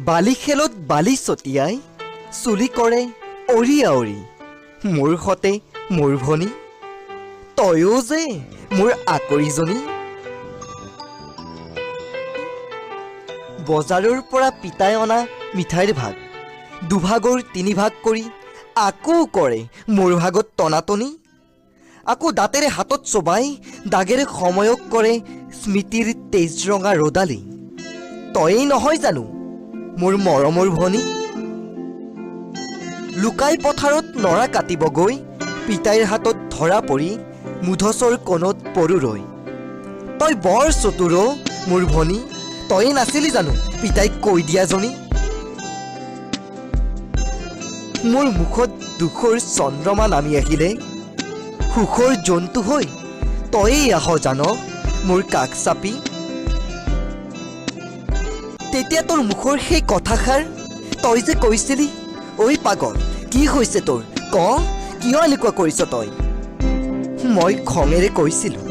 বালি খেলত বালি ছটিয়াই চুলি কৰে অৰি আৱৰি মোৰ সতে মোৰ ভনী তয়ো যে মোৰ আকৰিজনী বজাৰৰ পৰা পিতাই অনা মিঠাইৰ ভাগ দুভাগৰ তিনিভাগ কৰি আকৌ কৰে মোৰ ভাগত টনাটনি আকৌ দাঁতেৰে হাতত চবাই দাগেৰে সময়ক কৰে স্মৃতিৰ তেজৰঙা ৰদালি তয়েই নহয় জানো মোৰ মৰমৰ ভনী লুকাই পথাৰত নৰা কাটিব গৈ পিতাইৰ হাতত ধৰা পৰি মুধচৰ কোণত পৰু ৰৈ তই বৰ চতুৰ মোৰ ভনী তয়ে নাছিলি জানো পিতাইক কৈ দিয়াজনী মোৰ মুখত দুখৰ চন্দ্ৰমা নামি আহিলে সুখৰ জন্তু হৈ তয়েই আহ জান মোৰ কাষ চাপি তেতিয়া তোৰ মুখৰ সেই কথাষাৰ তই যে কৈছিলি ঐ পাগল কি হৈছে তোৰ ক কিয় এনেকুৱা কৰিছ তই মই খঙেৰে কৈছিলোঁ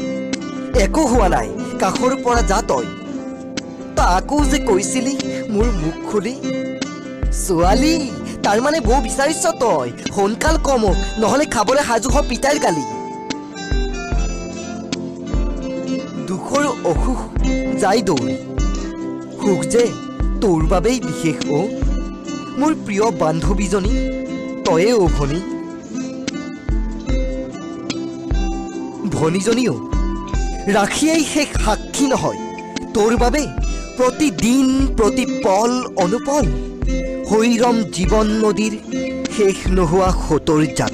একো হোৱা নাই কাষৰ পৰা যা তই আকৌ যে কৈছিলি মোৰ মুখ খুলি ছোৱালী তাৰমানে বৌ বিচাৰিছ তই সোনকাল ক মোক নহ'লে খাবলৈ সাজু হ পিতাইৰ গালি দুখৰ অসুখ যাই দৌৰি সুখ যে তোৰ বাবেই বিশেষ মোৰ প্ৰিয় বান্ধৱীজনী তয়ে ভনী ভনীজনীও ৰাখিয়েই শেষ সাক্ষী নহয় তোৰ বাবে প্ৰতিদিন প্ৰতি পল অনুপল হৈৰম জীৱন নদীৰ শেষ নোহোৱা সোঁতৰ যাত্ৰা